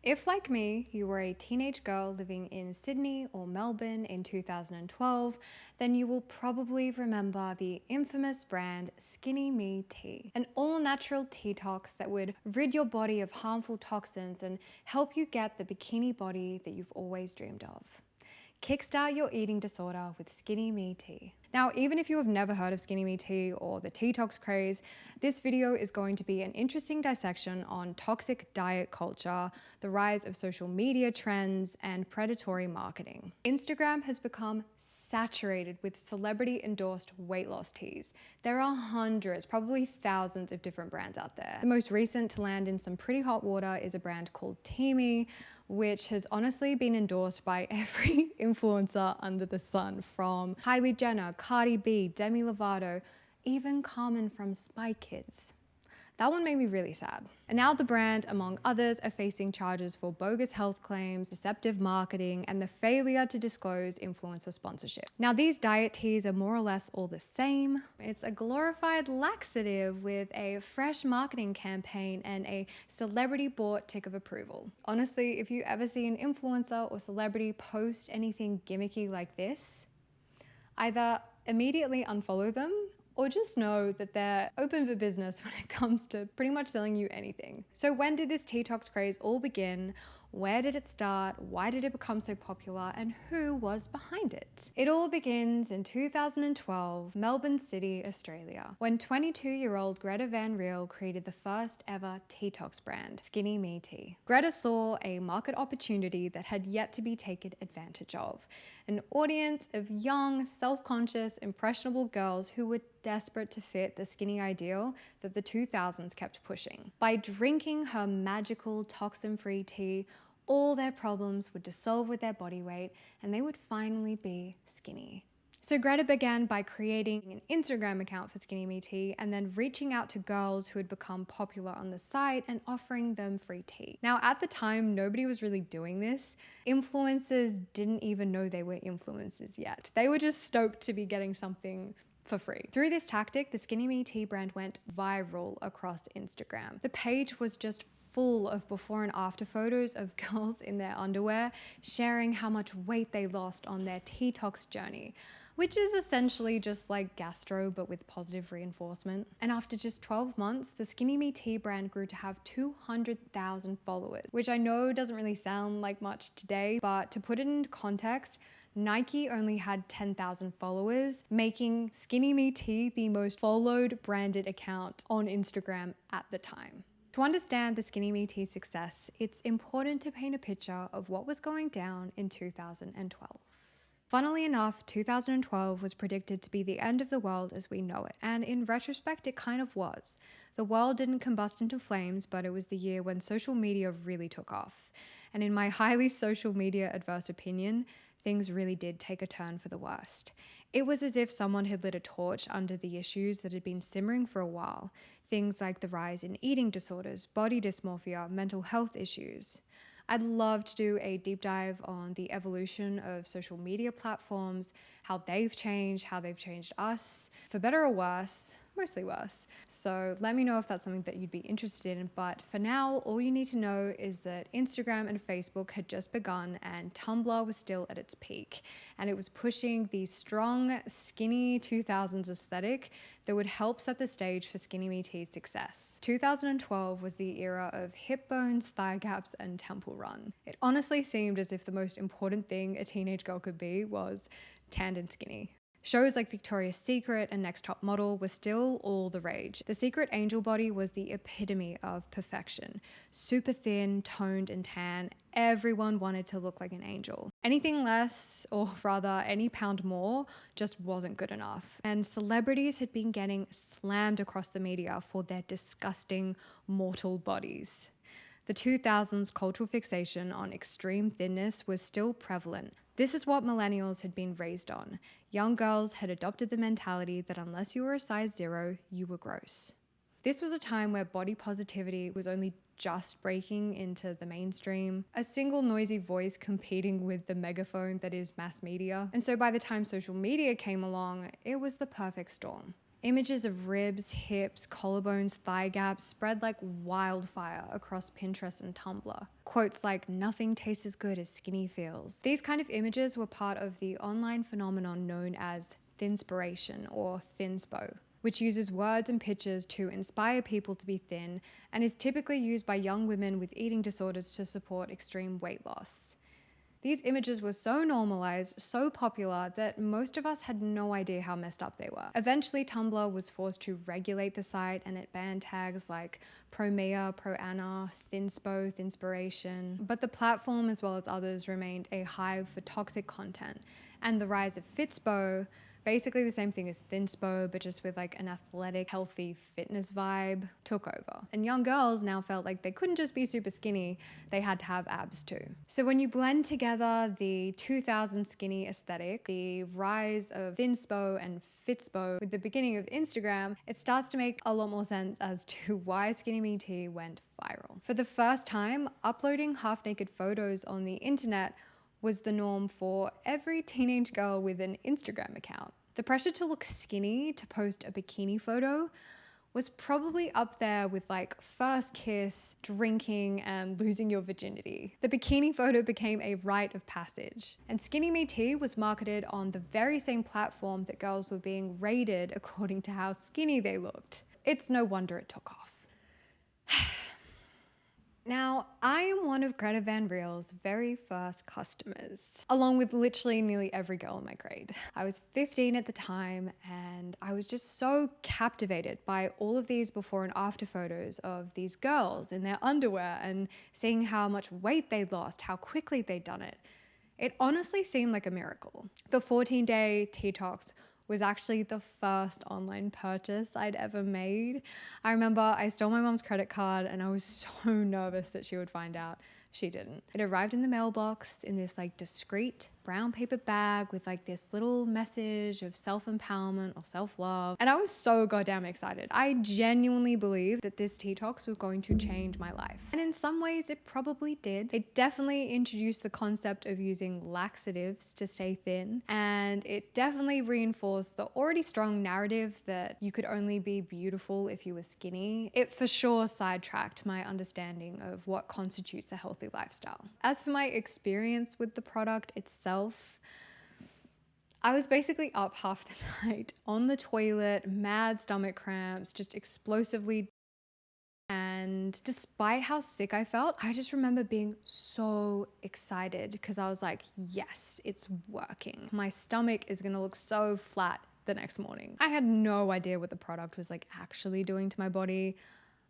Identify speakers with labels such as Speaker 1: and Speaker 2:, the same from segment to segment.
Speaker 1: If, like me, you were a teenage girl living in Sydney or Melbourne in 2012, then you will probably remember the infamous brand Skinny Me Tea, an all-natural Teatox that would rid your body of harmful toxins and help you get the bikini body that you've always dreamed of. Kickstart your eating disorder with Skinny Me Tea. Now, even if you have never heard of Skinny Me Tea or the Teatox craze, this video is going to be an interesting dissection on toxic diet culture, the rise of social media trends, and predatory marketing. Instagram has become saturated with celebrity-endorsed weight loss teas. There are hundreds, probably thousands of different brands out there. The most recent to land in some pretty hot water is a brand called Teami, which has honestly been endorsed by every influencer under the sun, from Kylie Jenner, Cardi B, Demi Lovato, even Carmen from Spy Kids. That one made me really sad. And now the brand, among others, are facing charges for bogus health claims, deceptive marketing, and the failure to disclose influencer sponsorship. Now, these diet teas are more or less all the same. It's a glorified laxative with a fresh marketing campaign and a celebrity-bought tick of approval. Honestly, if you ever see an influencer or celebrity post anything gimmicky like this, either immediately unfollow them or just know that they're open for business when it comes to pretty much selling you anything. So when did this Teatox craze all begin? Where did it start? Why did it become so popular? And who was behind it? It all begins in 2012, Melbourne City, Australia, when 22-year-old Greta Van Riel created the first ever Teatox brand, Skinny Me Tea. Greta saw a market opportunity that had yet to be taken advantage of. An audience of young, self-conscious, impressionable girls who were desperate to fit the skinny ideal that the 2000s kept pushing. By drinking her magical toxin-free tea, all their problems would dissolve with their body weight and they would finally be skinny. So Greta began by creating an Instagram account for Skinny Me Tea and then reaching out to girls who had become popular on the site and offering them free tea. Now, at the time, nobody was really doing this. Influencers didn't even know they were influencers yet. They were just stoked to be getting something for free. Through this tactic, the Skinny Me Tea brand went viral across Instagram. The page was just full of before and after photos of girls in their underwear sharing how much weight they lost on their Teatox journey, which is essentially just like gastro but with positive reinforcement. And after just 12 months, the Skinny Me Tea brand grew to have 200,000 followers, which I know doesn't really sound like much today, but to put it into context, Nike only had 10,000 followers, making Skinny Me Tea the most followed branded account on Instagram at the time. To understand the Skinny Me Tea success, it's important to paint a picture of what was going down in 2012. Funnily enough, 2012 was predicted to be the end of the world as we know it, and in retrospect, it kind of was. The world didn't combust into flames, but it was the year when social media really took off. And in my highly social media adverse opinion, things really did take a turn for the worst. It was as if someone had lit a torch under the issues that had been simmering for a while. Things like the rise in eating disorders, body dysmorphia, mental health issues. I'd love to do a deep dive on the evolution of social media platforms, how they've changed us, for better or worse, mostly worse. So let me know if that's something that you'd be interested in. But for now, all you need to know is that Instagram and Facebook had just begun and Tumblr was still at its peak. And it was pushing the strong, skinny 2000s aesthetic that would help set the stage for Skinny Me Tea's success. 2012 was the era of hip bones, thigh gaps, and temple run. It honestly seemed as if the most important thing a teenage girl could be was tanned and skinny. Shows like Victoria's Secret and Next Top Model were still all the rage. The Secret Angel body was the epitome of perfection. Super thin, toned, and tan. Everyone wanted to look like an angel. Anything less, or rather any pound more, just wasn't good enough. And celebrities had been getting slammed across the media for their disgusting mortal bodies. The 2000s cultural fixation on extreme thinness was still prevalent. This is what millennials had been raised on. Young girls had adopted the mentality that unless you were a size 0, you were gross. This was a time where body positivity was only just breaking into the mainstream, a single noisy voice competing with the megaphone that is mass media. And so by the time social media came along, it was the perfect storm. Images of ribs, hips, collarbones, thigh gaps spread like wildfire across Pinterest and Tumblr. Quotes like, "Nothing tastes as good as skinny feels." These kind of images were part of the online phenomenon known as thinspiration or thinspo, which uses words and pictures to inspire people to be thin and is typically used by young women with eating disorders to support extreme weight loss. These images were so normalized, so popular, that most of us had no idea how messed up they were. Eventually, Tumblr was forced to regulate the site and it banned tags like pro-Mia, pro-Anna, thinspo, thinspiration. But the platform, as well as others, remained a hive for toxic content. And the rise of Fitspo, basically the same thing as thinspo, but just with like an athletic, healthy fitness vibe, took over. And young girls now felt like they couldn't just be super skinny, they had to have abs too. So when you blend together the 2000s skinny aesthetic, the rise of thinspo and Fitspo with the beginning of Instagram, it starts to make a lot more sense as to why Skinny Me Tea went viral. For the first time, uploading half-naked photos on the internet was the norm for every teenage girl with an Instagram account. The pressure to look skinny to post a bikini photo was probably up there with like first kiss, drinking, and losing your virginity. The bikini photo became a rite of passage. And Skinny Me Tea was marketed on the very same platform that girls were being rated according to how skinny they looked. It's no wonder it took off. Now, I am one of Greta Van Riel's very first customers, along with literally nearly every girl in my grade. I was 15 at the time, and I was just so captivated by all of these before and after photos of these girls in their underwear and seeing how much weight they'd lost, how quickly they'd done it. It honestly seemed like a miracle. The 14-day Teatox was actually the first online purchase I'd ever made. I remember I stole my mom's credit card and I was so nervous that she would find out. She didn't. It arrived in the mailbox in this like discreet brown paper bag with like this little message of self-empowerment or self-love. And I was so goddamn excited. I genuinely believed that this Teatox was going to change my life. And in some ways it probably did. It definitely introduced the concept of using laxatives to stay thin. And it definitely reinforced the already strong narrative that you could only be beautiful if you were skinny. It for sure sidetracked my understanding of what constitutes a healthy lifestyle. As for my experience with the product itself, I was basically up half the night on the toilet, mad stomach cramps, just explosively. And despite how sick I felt, I just remember being so excited because I was like, yes, it's working. My stomach is gonna look so flat the next morning. I had no idea what the product was like actually doing to my body.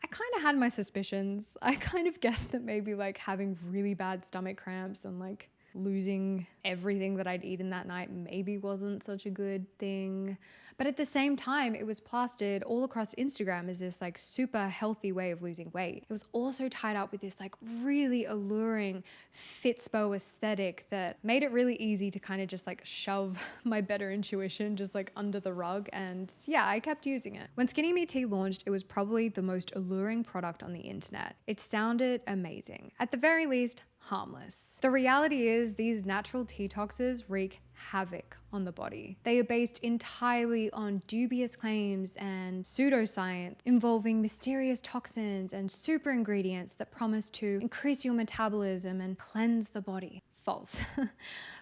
Speaker 1: I kind of had my suspicions. I kind of guessed that maybe like having really bad stomach cramps and like losing everything that I'd eaten that night maybe wasn't such a good thing. But at the same time, it was plastered all across Instagram as this like super healthy way of losing weight. It was also tied up with this like really alluring Fitspo aesthetic that made it really easy to kind of just like shove my better intuition just like under the rug. And yeah, I kept using it. When Skinny Me Tea launched, it was probably the most alluring product on the internet. It sounded amazing. At the very least, harmless. The reality is these natural Teatoxes wreak havoc on the body. They are based entirely on dubious claims and pseudoscience involving mysterious toxins and super ingredients that promise to increase your metabolism and cleanse the body. False.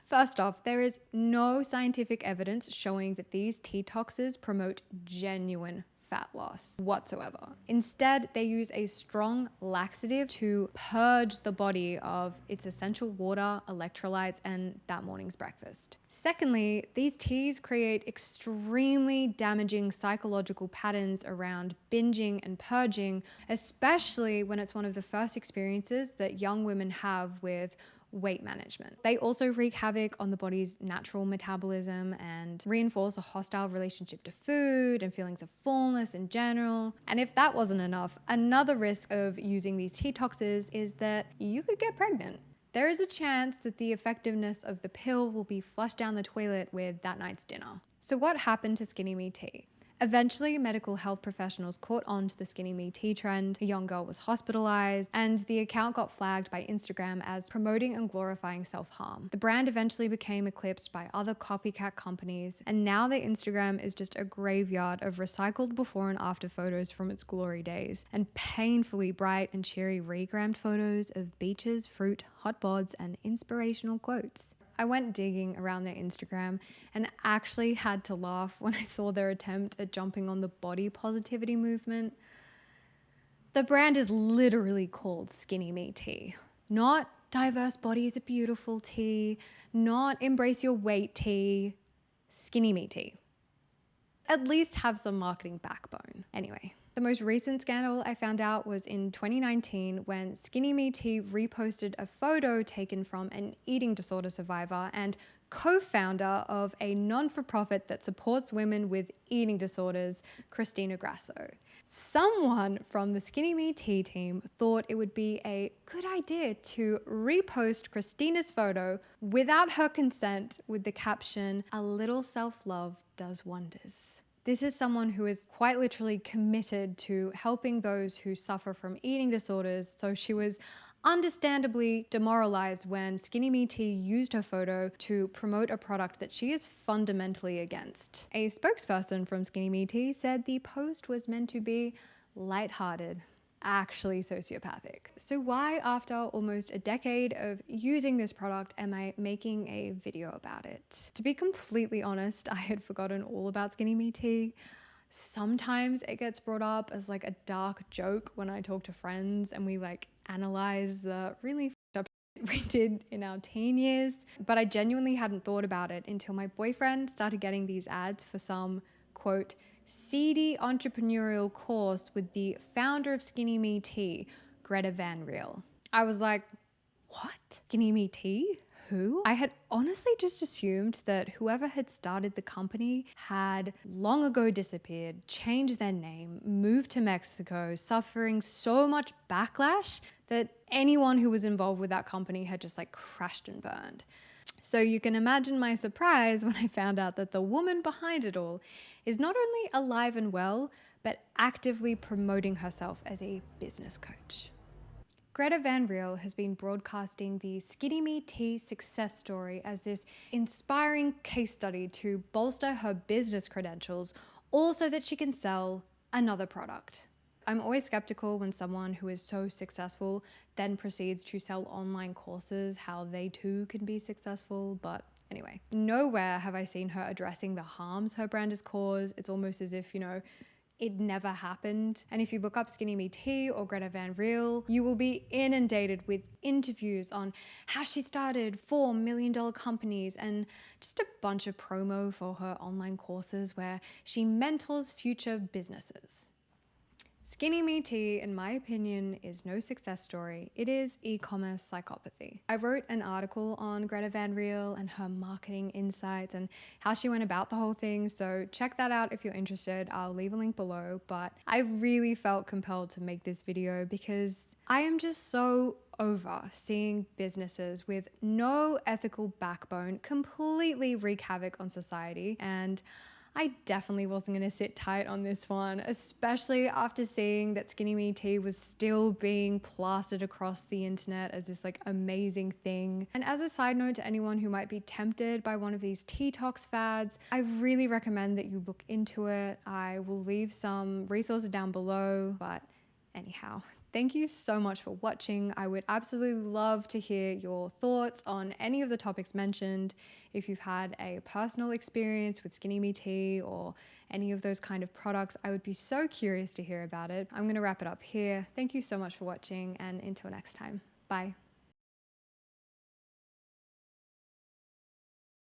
Speaker 1: First off, there is no scientific evidence showing that these Teatoxes promote genuine fat loss whatsoever. Instead, they use a strong laxative to purge the body of its essential water, electrolytes, and that morning's breakfast. Secondly, these teas create extremely damaging psychological patterns around binging and purging, especially when it's one of the first experiences that young women have with weight management. They also wreak havoc on the body's natural metabolism and reinforce a hostile relationship to food and feelings of fullness in general. And if that wasn't enough, another risk of using these Teatoxes is that you could get pregnant. There is a chance that the effectiveness of the pill will be flushed down the toilet with that night's dinner. So what happened to Skinny Me Tea? Eventually, medical health professionals caught on to the skinny me tea trend. A young girl was hospitalized, and the account got flagged by Instagram as promoting and glorifying self-harm. The brand eventually became eclipsed by other copycat companies, and now their Instagram is just a graveyard of recycled before and after photos from its glory days, and painfully bright and cheery regrammed photos of beaches, fruit, hot bods, and inspirational quotes. I went digging around their Instagram and actually had to laugh when I saw their attempt at jumping on the body positivity movement. The brand is literally called Skinny Me Tea, not diverse bodies are beautiful tea, not embrace your weight tea, Skinny Me Tea. At least have some marketing backbone. Anyway. The most recent scandal I found out was in 2019 when Skinny Me Tea reposted a photo taken from an eating disorder survivor and co-founder of a non-for-profit that supports women with eating disorders, Christina Grasso. Someone from the Skinny Me Tea team thought it would be a good idea to repost Christina's photo without her consent with the caption, "A little self-love does wonders." This is someone who is quite literally committed to helping those who suffer from eating disorders, so she was understandably demoralized when Skinny Me Tea used her photo to promote a product that she is fundamentally against. A spokesperson from Skinny Me Tea said the post was meant to be lighthearted, actually sociopathic. So why, after almost a decade of using this product, am I making a video about it? To be completely honest, I had forgotten all about Skinny Me Tea. Sometimes it gets brought up as like a dark joke when I talk to friends and we like analyze the really fucked up shit we did in our teen years. But I genuinely hadn't thought about it until my boyfriend started getting these ads for some, quote, seedy entrepreneurial course with the founder of Skinny Me Tea, Greta Van Riel. I was like, what? Skinny Me Tea? Who? I had honestly just assumed that whoever had started the company had long ago disappeared, changed their name, moved to Mexico, suffering so much backlash that anyone who was involved with that company had just like crashed and burned. So you can imagine my surprise when I found out that the woman behind it all is not only alive and well, but actively promoting herself as a business coach. Greta Van Riel has been broadcasting the Skinny Me Tea success story as this inspiring case study to bolster her business credentials, all so that she can sell another product. I'm always skeptical when someone who is so successful then proceeds to sell online courses, how they too can be successful, but anyway. Nowhere have I seen her addressing the harms her brand has caused. It's almost as if, it never happened. And if you look up Skinny Me Tea or Greta Van Riel, you will be inundated with interviews on how she started $4 million companies and just a bunch of promo for her online courses where she mentors future businesses. Skinny Me Tea, in my opinion, is no success story. It is e-commerce psychopathy. I wrote an article on Greta Van Riel and her marketing insights and how she went about the whole thing, so check that out if you're interested. I'll leave a link below, but I really felt compelled to make this video because I am just so over seeing businesses with no ethical backbone completely wreak havoc on society, and I definitely wasn't going to sit tight on this one, especially after seeing that Skinny Me Tea was still being plastered across the internet as this like amazing thing. And as a side note to anyone who might be tempted by one of these Teatox fads, I really recommend that you look into it. I will leave some resources down below, but anyhow, thank you so much for watching. I would absolutely love to hear your thoughts on any of the topics mentioned. If you've had a personal experience with Skinny Me Tea or any of those kind of products, I would be so curious to hear about it. I'm going to wrap it up here. Thank you so much for watching, and until next time, bye.